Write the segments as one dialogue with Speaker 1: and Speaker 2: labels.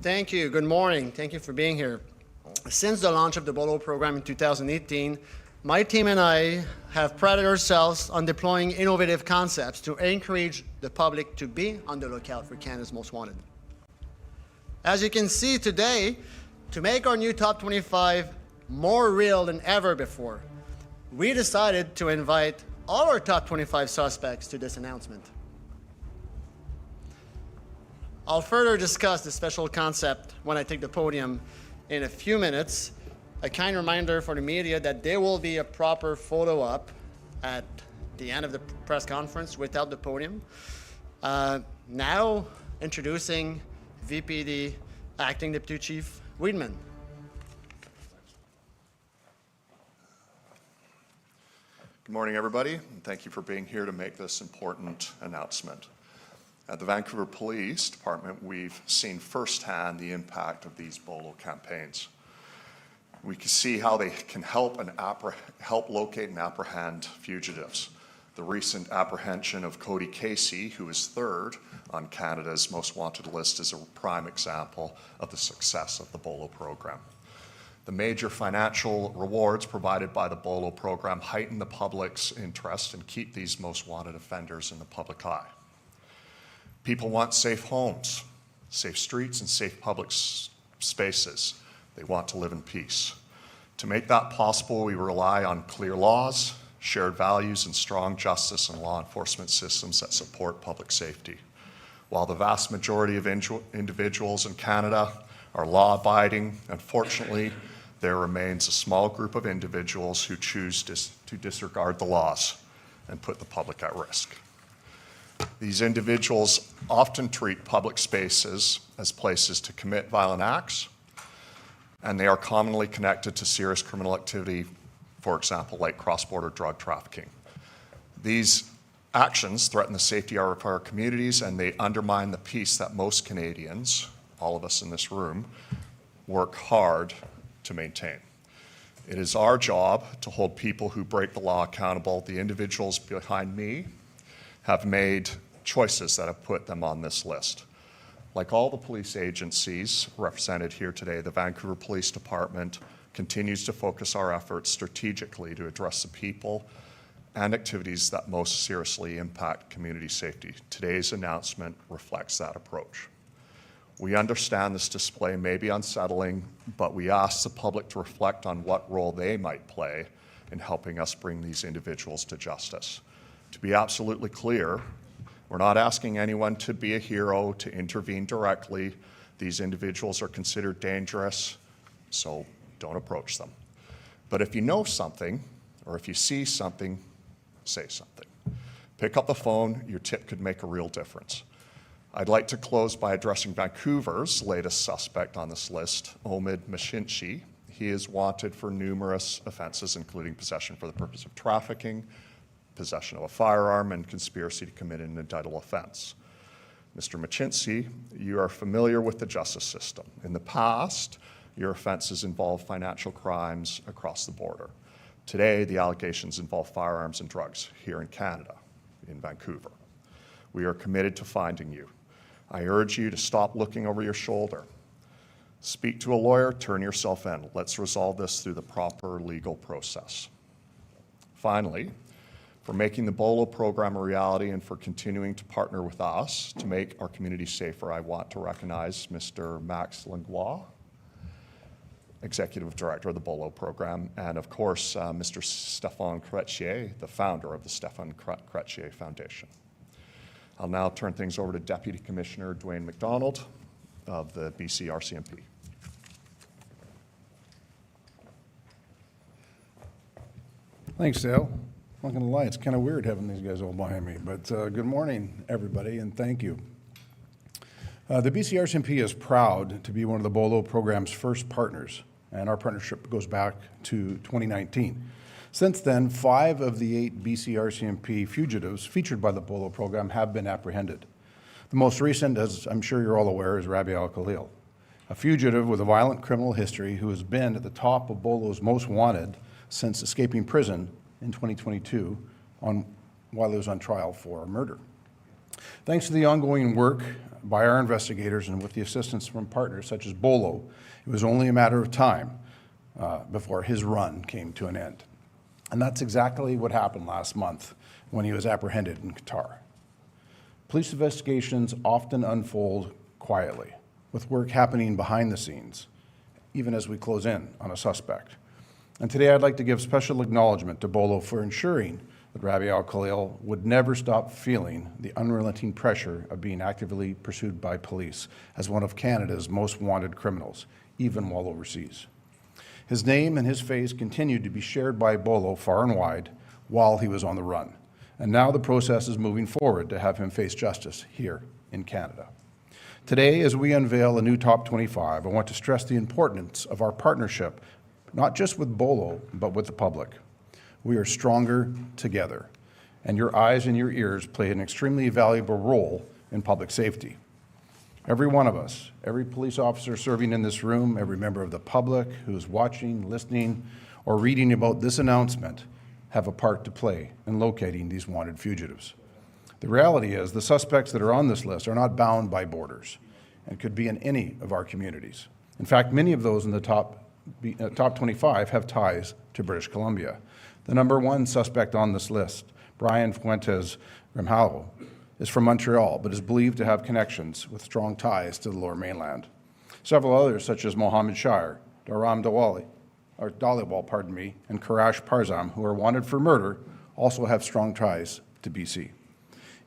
Speaker 1: Thank you. Good morning. Thank you for being here. Since the launch of the Bolo program in 2018, my team and I have prided ourselves on deploying innovative concepts to encourage the public to be on the lookout for Canada's most wanted. As you can see today, to make our new top 25 more real than ever before, we decided to invite all our top 25 suspects to this announcement. I'll further discuss the special concept when I take the podium in a few minutes. A kind reminder for the media that there will be a proper photo up at the end of the press conference without the podium. Now, introducing VPD Acting Deputy Chief Wiedemann.
Speaker 2: Good morning, everybody, and thank you for being here to make this important announcement. At the Vancouver Police Department, we've seen firsthand the impact of these Bolo campaigns. We can see how they can help locate and apprehend fugitives. The recent apprehension of Cody Casey, who is third on Canada's most wanted list, is a prime example of the success of the Bolo program. The major financial rewards provided by the Bolo program heighten the public's interest and keep these most wanted offenders in the public eye. People want safe homes, safe streets, and safe public spaces. They want to live in peace. To make that possible, we rely on clear laws, shared values, and strong justice and law enforcement systems that support public safety. While the vast majority of individuals in Canada are law-abiding, unfortunately, there remains a small group of individuals who choose to disregard the laws and put the public at risk. These individuals often treat public spaces as places to commit violent acts, and they are commonly connected to serious criminal activity, for example, like cross-border drug trafficking. These actions threaten the safety of our communities, and they undermine the peace that most Canadians, all of us in this room, work hard to maintain. It is our job to hold people who break the law accountable. The individuals behind me have made choices that have put them on this list. Like all the police agencies represented here today, the Vancouver Police Department continues to focus our efforts strategically to address the people and activities that most seriously impact community safety. Today's announcement reflects that approach. We understand this display may be unsettling, but we ask the public to reflect on what role they might play in helping us bring these individuals to justice. To be absolutely clear, we're not asking anyone to be a hero, to intervene directly. These individuals are considered dangerous, so don't approach them. But if you know something, or if you see something, say something. Pick up the phone, your tip could make a real difference. I'd like to close by addressing Vancouver's latest suspect on this list, Omid Mashinchi. He is wanted for numerous offenses, including possession for the purpose of trafficking, possession of a firearm, and conspiracy to commit an indictable offense. Mr. Mashinchi, you are familiar with the justice system. In the past, your offenses involve financial crimes across the border. Today, the allegations involve firearms and drugs here in Canada, in Vancouver. We are committed to finding you. I urge you to stop looking over your shoulder. Speak to a lawyer, turn yourself in. Let's resolve this through the proper legal process. Finally, for making the Bolo program a reality and for continuing to partner with us to make our community safer, I want to recognize Mr. Max Langlois, Executive Director of the Bolo program, and of course, Mr. Stéphane Chrétien, the founder of the Stéphane Chrétien Foundation. I'll now turn things over to Deputy Commissioner Dwayne McDonald of the BC RCMP.
Speaker 3: Thanks, Dale. I'm not going to lie, it's kind of weird having these guys all behind me, but good morning, everybody, and thank you. The BC RCMP is proud to be one of the Bolo program's first partners, and our partnership goes back to 2019. Since then, 5 of the 8 BC RCMP fugitives featured by the Bolo program have been apprehended. The most recent, as I'm sure you're all aware, is Rabi Al-Khalil, a fugitive with a violent criminal history who has been at the top of Bolo's most wanted since escaping prison in 2022 while he was on trial for murder. Thanks to the ongoing work by our investigators and with the assistance from partners such as Bolo, it was only a matter of time before his run came to an end. And that's exactly what happened last month when he was apprehended in Qatar. Police investigations often unfold quietly, with work happening behind the scenes, even as we close in on a suspect. And today I'd like to give special acknowledgement to Bolo for ensuring that Rabi Al-Khalil would never stop feeling the unrelenting pressure of being actively pursued by police as one of Canada's most wanted criminals, even while overseas. His name and his face continued to be shared by Bolo far and wide while he was on the run. And now the process is moving forward to have him face justice here in Canada. Today, as we unveil a new Top 25, I want to stress the importance of our partnership, not just with Bolo, but with the public. We are stronger together, and your eyes and your ears play an extremely valuable role in public safety. Every one of us, every police officer serving in this room, every member of the public who is watching, listening, or reading about this announcement have a part to play in locating these wanted fugitives. The reality is the suspects that are on this list are not bound by borders and could be in any of our communities. In fact, many of those in the top 25 have ties to British Columbia. The number one suspect on this list, Brian Fuentes Grimjalvo, is from Montreal, but is believed to have connections with strong ties to the Lower Mainland. Several others, such as Mohammed Shire, Dharam Dhaliwal, and Karash Parzam, who are wanted for murder, also have strong ties to BC.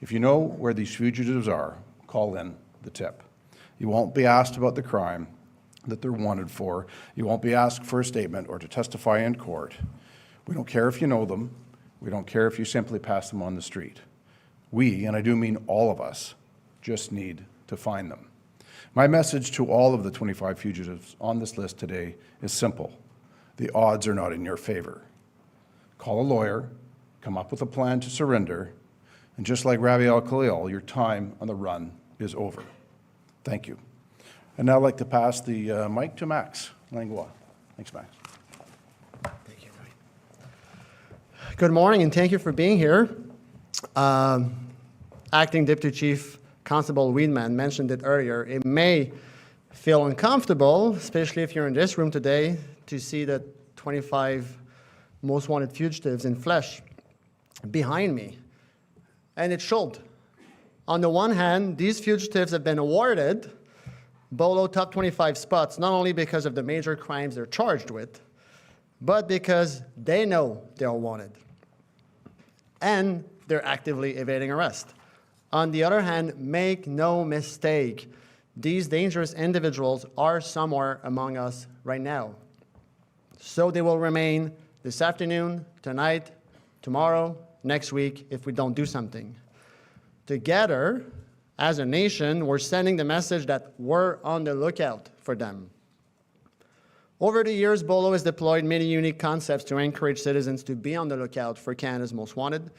Speaker 3: If you know where these fugitives are, call in the tip. You won't be asked about the crime that they're wanted for. You won't be asked for a statement or to testify in court. We don't care if you know them. We don't care if you simply pass them on the street. We, and I do mean all of us, just need to find them. My message to all of the 25 fugitives on this list today is simple. The odds are not in your favor. Call a lawyer, come up with a plan to surrender, and just like Rabi Al-Khalil, your time on the run is over. Thank you. I'd now like to pass the mic to Max Langlois. Thanks, Max.
Speaker 1: Thank you. Good morning, and thank you for being here. Acting Deputy Chief Constable Weedman mentioned it earlier. It may feel uncomfortable, especially if you're in this room today, to see the 25 most wanted fugitives in flesh behind me. And it showed. On the one hand, these fugitives have been awarded Bolo Top 25 spots, not only because of the major crimes they're charged with, but because they know they're wanted. And they're actively evading arrest. On the other hand, make no mistake, these dangerous individuals are somewhere among us right now. So they will remain this afternoon, tonight, tomorrow, next week, if we don't do something. Together, as a nation, we're sending the message that we're on the lookout for them. Over the years, Bolo has deployed many unique concepts to encourage citizens to be on the lookout for Canada's most wanted,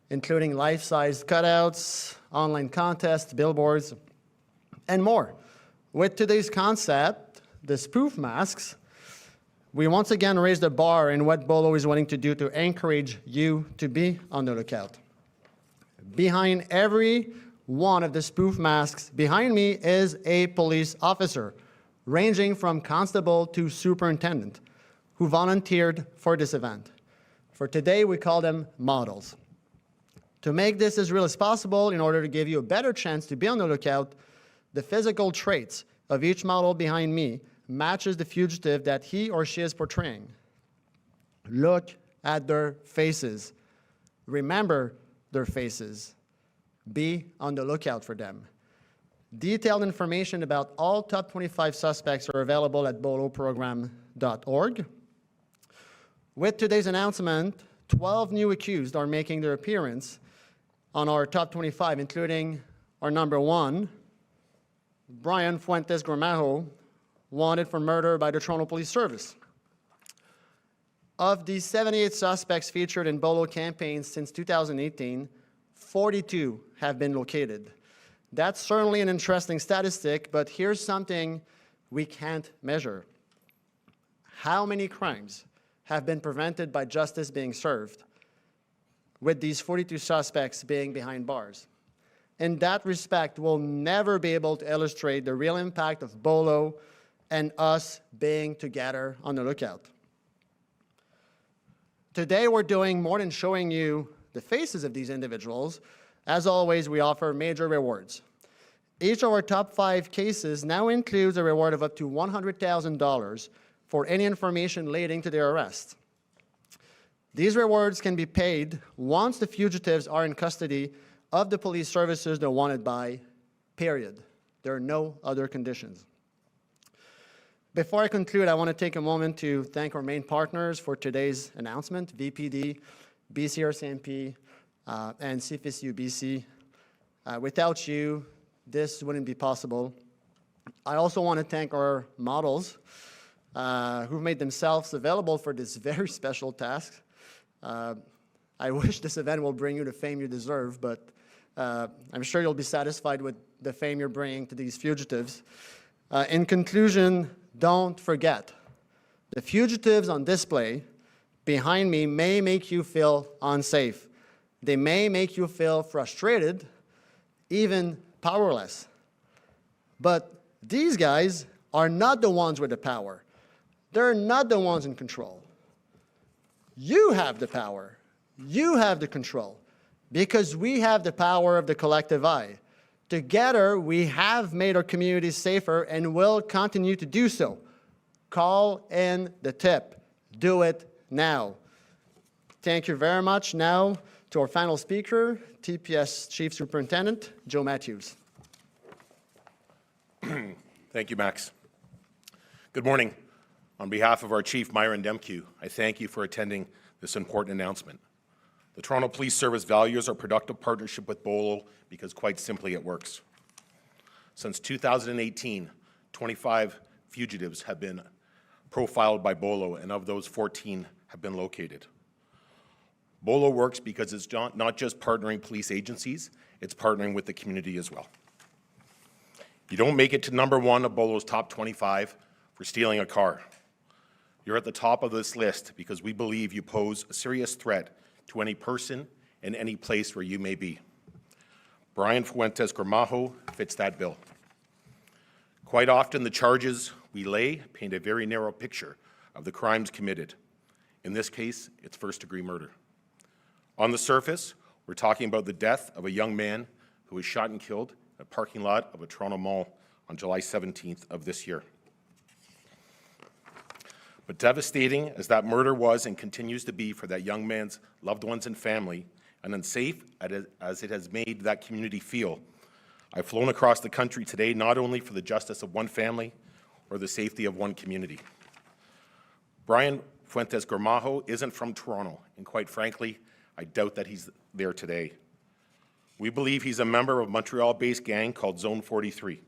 Speaker 1: including life-size cutouts, online contests, billboards, and more. With today's concept, the spoof masks, we once again raise the bar in what Bolo is willing to do to encourage you to be on the lookout. Behind every one of the spoof masks behind me is a police officer, ranging from constable to superintendent, who volunteered for this event. For today, we call them models. To make this as real as possible, in order to give you a better chance to be on the lookout, the physical traits of each model behind me matches the fugitive that he or she is portraying. Look at their faces. Remember their faces. Be on the lookout for them. Detailed information about all top 25 suspects are available at boloprogram.org. With today's announcement, 12 new accused are making their appearance on our top 25, including our number one, Brian Fuentes Grimjalvo, wanted for murder by the Toronto Police Service. Of the 78 suspects featured in Bolo campaigns since 2018, 42 have been located. That's certainly an interesting statistic, but here's something we can't measure. How many crimes have been prevented by justice being served, with these 42 suspects being behind bars? in that respect, will never be able to illustrate the real impact of Bolo and us being together on the lookout. Today, we're doing more than showing you the faces of these individuals. As always, we offer major rewards. Each of our top 5 cases now includes a reward of up to $100,000 for any information leading to their arrest. These rewards can be paid once the fugitives are in custody of the police services they're wanted by, period. There are no other conditions. Before I conclude, I want to take a moment to thank our main partners for today's announcement, VPD, BC RCMP, and CFSU BC. Without you, this wouldn't be possible. I also want to thank our models who've made themselves available for this very special task. I wish this event will bring you the fame you deserve, but I'm sure you'll be satisfied with the fame you're bringing to these fugitives. In conclusion, don't forget, the fugitives on display behind me may make you feel unsafe. They may make you feel frustrated, even powerless. But these guys are not the ones with the power. They're not the ones in control. You have the power. You have the control, because we have the power of the collective I. Together, we have made our communities safer and will continue to do so. Call in the tip. Do it now. Thank you very much. Now to our final speaker, TPS Chief Superintendent, Joe Matthews.
Speaker 4: Thank you, Max. Good morning. On behalf of our Chief, Myron Demke, I thank you for attending this important announcement. The Toronto Police Service values our productive partnership with Bolo because, quite simply, it works. Since 2018, 25 fugitives have been profiled by Bolo, and of those, 14 have been located. Bolo works because it's not just partnering police agencies, it's partnering with the community as well. You don't make it to #1 of Bolo's top 25 for stealing a car. You're at the top of this list because we believe you pose a serious threat to any person and any place where you may be. Brian Fuentes Gramajo fits that bill. Quite often, the charges we lay paint a very narrow picture of the crimes committed. In this case, it's first-degree murder. On the surface, we're talking about the death of a young man who was shot and killed in a parking lot of a Toronto mall on July 17th of this year. But devastating as that murder was and continues to be for that young man's loved ones and family, and unsafe as it has made that community feel, I've flown across the country today not only for the justice of one family or the safety of one community. Brian Fuentes Gramajo isn't from Toronto, and quite frankly, I doubt that he's there today. We believe he's a member of a Montreal-based gang called Zone 43.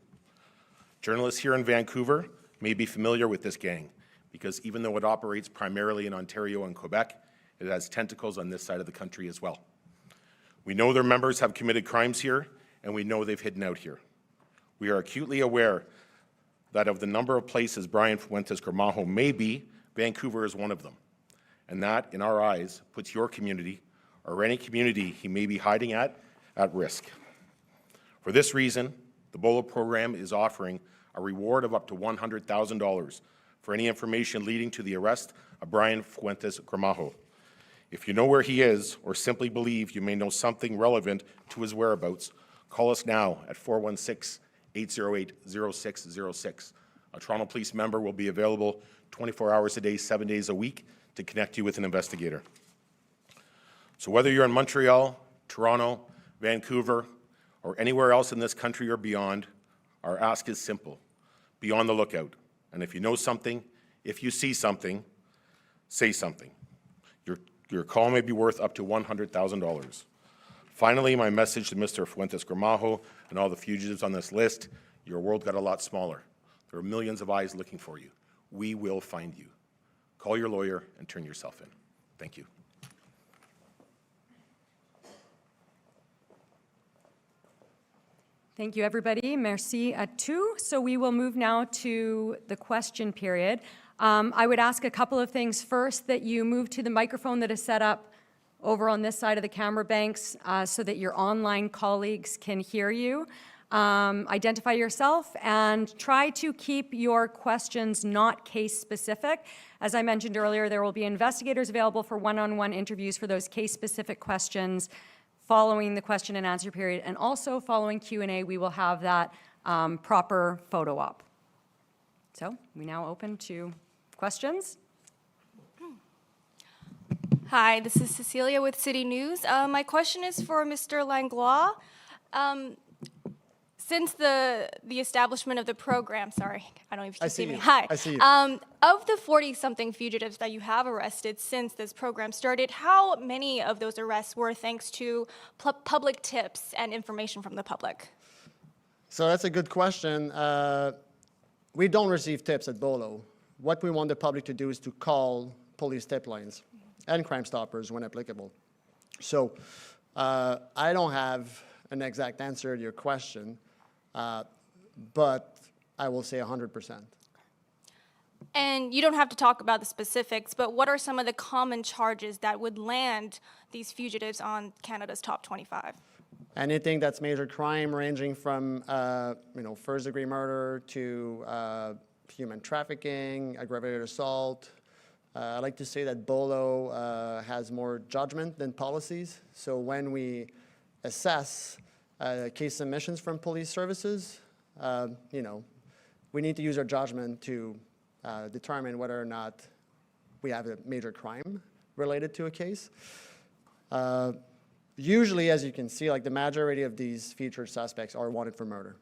Speaker 4: Journalists here in Vancouver may be familiar with this gang, because even though it operates primarily in Ontario and Quebec, it has tentacles on this side of the country as well. We know their members have committed crimes here, and we know they've hidden out here. We are acutely aware that of the number of places Brian Fuentes Gramajo may be, Vancouver is one of them. And that, in our eyes, puts your community, or any community he may be hiding at risk. For this reason, the Bolo program is offering a reward of up to $100,000 for any information leading to the arrest of Brian Fuentes Gramajo. If you know where he is, or simply believe you may know something relevant to his whereabouts, call us now at 416-808-0606. A Toronto Police member will be available 24 hours a day, 7 days a week to connect you with an investigator. So whether you're in Montreal, Toronto, Vancouver, or anywhere else in this country or beyond, our ask is simple. Be on the lookout. And if you know something, if you see something, say something. Your call may be worth up to $100,000. Finally, my message to Mr. Fuentes Gramajo and all the fugitives on this list: your world got a lot smaller. There are millions of eyes looking for you. We will find you. Call your lawyer and turn yourself in. Thank you.
Speaker 5: Thank you, everybody. Merci à tous. So we will move now to the question period. I would ask a couple of things. First, that you move to the microphone that is set up over on this side of the camera banks so that your online colleagues can hear you. Identify yourself and try to keep your questions not case-specific. As I mentioned earlier, there will be investigators available for one-on-one interviews for those case-specific questions following the question and answer period. And also following Q&A, we will have that proper photo op. So we now open to questions.
Speaker 6: Hi, this is Cecilia with CityNews. My question is for Mr. Langlois. Since the establishment of the program, sorry, I don't know if you can see me. Hi.
Speaker 1: I see you.
Speaker 6: Of the 40-something fugitives that you have arrested since this program started, how many of those arrests were thanks to public tips and information from the public?
Speaker 1: So that's a good question. We don't receive tips at Bolo. What we want the public to do is to call police tip lines and Crime Stoppers when applicable. So I don't have an exact answer to your question, but I will say 100%.
Speaker 6: And you don't have to talk about the specifics, but what are some of the common charges that would land these fugitives on Canada's top 25?
Speaker 1: Anything that's major crime, ranging from first-degree murder to human trafficking, aggravated assault. I like to say that Bolo has more judgment than policies. So when we assess case submissions from police services, we need to use our judgment to determine whether or not we have a major crime related to a case. Usually, as you can see, like the majority of these featured suspects are wanted for murder.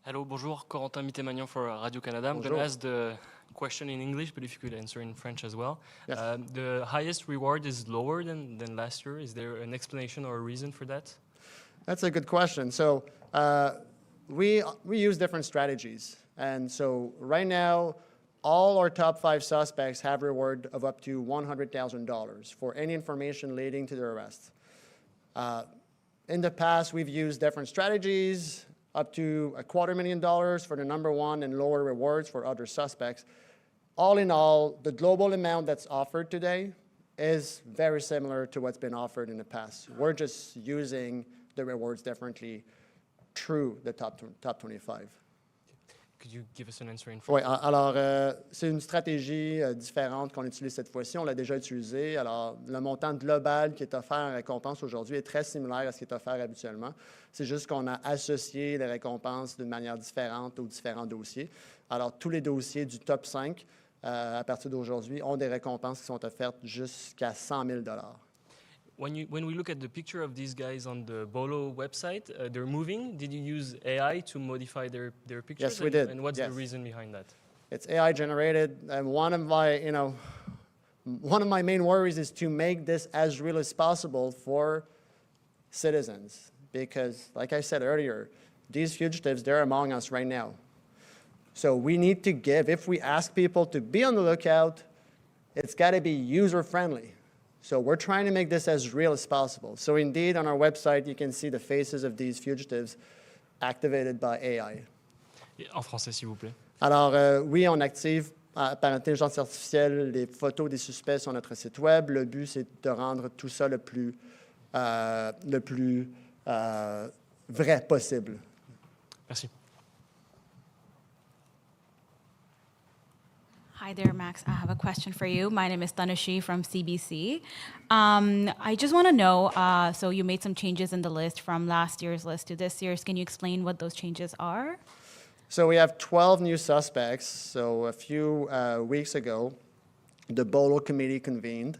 Speaker 7: Hello, bonjour, Corentin Mitté-Magnan for Radio-Canada. I'm going to ask the question in English, but if you could answer in French as well.
Speaker 1: Yes.
Speaker 7: The highest reward is lower than last year. Is there an explanation or a reason for that?
Speaker 1: That's a good question. So we use different strategies. And so right now, all our top 5 suspects have a reward of up to $100,000 for any information leading to their arrest. In the past, we've used different strategies, up to $250,000 for the number 1 and lower rewards for other suspects. All in all, the global amount that's offered today is very similar to what's been offered in the past. We're just using the rewards differently through the top 25.
Speaker 7: Could you give us an answer in French?
Speaker 1: Oui, alors c'est une stratégie différente qu'on utilise cette fois-ci. On l'a déjà utilisée. Alors, le montant global qui est offert en récompense aujourd'hui est très similaire à ce qui est offert habituellement. C'est juste qu'on a associé les récompenses d'une manière différente aux différents dossiers. Alors, tous les dossiers du top 5, à partir d'aujourd'hui, ont des récompenses qui sont offertes jusqu'à $100,000.
Speaker 7: When we look at the picture of these guys on the Bolo website, they're moving. Did you use AI to modify their pictures?
Speaker 1: Yes, we did.
Speaker 7: And what's
Speaker 1: Yes.
Speaker 7: the reason behind that?
Speaker 1: It's AI generated, and one of my main worries is to make this as real as possible for citizens, because, like I said earlier, these fugitives, they're among us right now. So we need to give, if we ask people to be on the lookout, it's got to be user-friendly. So we're trying to make this as real as possible. So indeed, on our website, you can see the faces of these fugitives activated by AI.
Speaker 7: En français, s'il vous plaît.
Speaker 1: Alors, oui, on active par intelligence artificielle les photos des suspects sur notre site web. Le but, c'est de rendre tout ça le plus vrai possible.
Speaker 7: Merci.
Speaker 8: Hi there, Max. I have a question for you. My name is Tanushi from CBC. I just want to know, so you made some changes in the list from last year's list to this year's. Can you explain what those changes are?
Speaker 1: So we have 12 new suspects. So a few weeks ago, the Bolo committee convened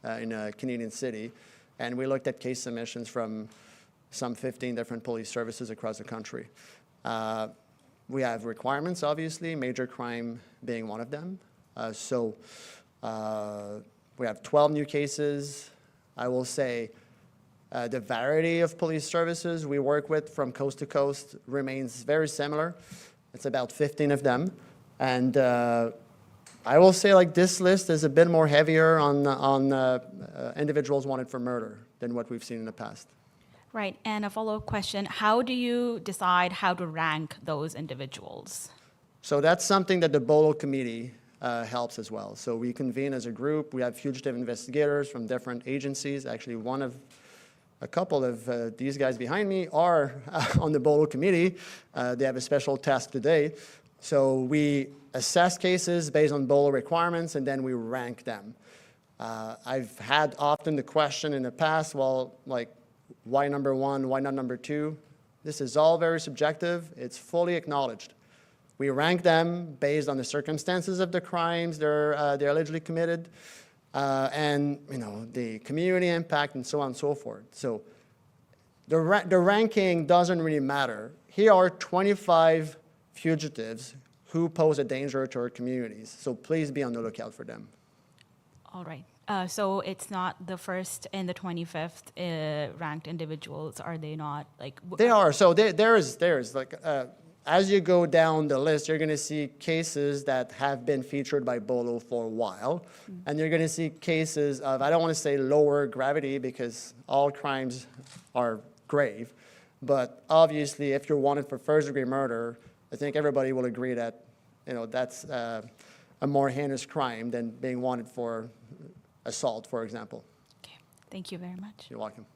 Speaker 1: in a Canadian city, and we looked at case submissions from some 15 different police services across the country. We have requirements, obviously, major crime being one of them. We have 12 new cases. I will say the variety of police services we work with from coast to coast remains very similar. It's about 15 of them. And I will say, like, this list is a bit more heavier on individuals wanted for murder than what we've seen in the past.
Speaker 8: Right, and a follow-up question, how do you decide how to rank those individuals?
Speaker 1: So that's something that the Bolo committee helps as well. So we convene as a group. We have fugitive investigators from different agencies. Actually, a couple of these guys behind me are on the Bolo committee. They have a special task today. So we assess cases based on Bolo requirements, and then we rank them. I've had often the question in the past, well, like, why number 1, why not number 2? This is all very subjective. It's fully acknowledged. We rank them based on the circumstances of the crimes they're allegedly committed, and the community impact and so on and so forth. So the ranking doesn't really matter. Here are 25 fugitives who pose a danger to our communities. So please be on the lookout for them.
Speaker 8: All right. So it's not the first and the 25th ranked individuals, are they not? Like
Speaker 1: They are. So there's like, as you go down the list, you're going to see cases that have been featured by Bolo for a while. And you're going to see cases of, I don't want to say lower gravity because all crimes are grave. But obviously, if you're wanted for first-degree murder, I think everybody will agree that that's a more heinous crime than being wanted for assault, for example.
Speaker 8: Okay. Thank you very much.
Speaker 1: You're welcome.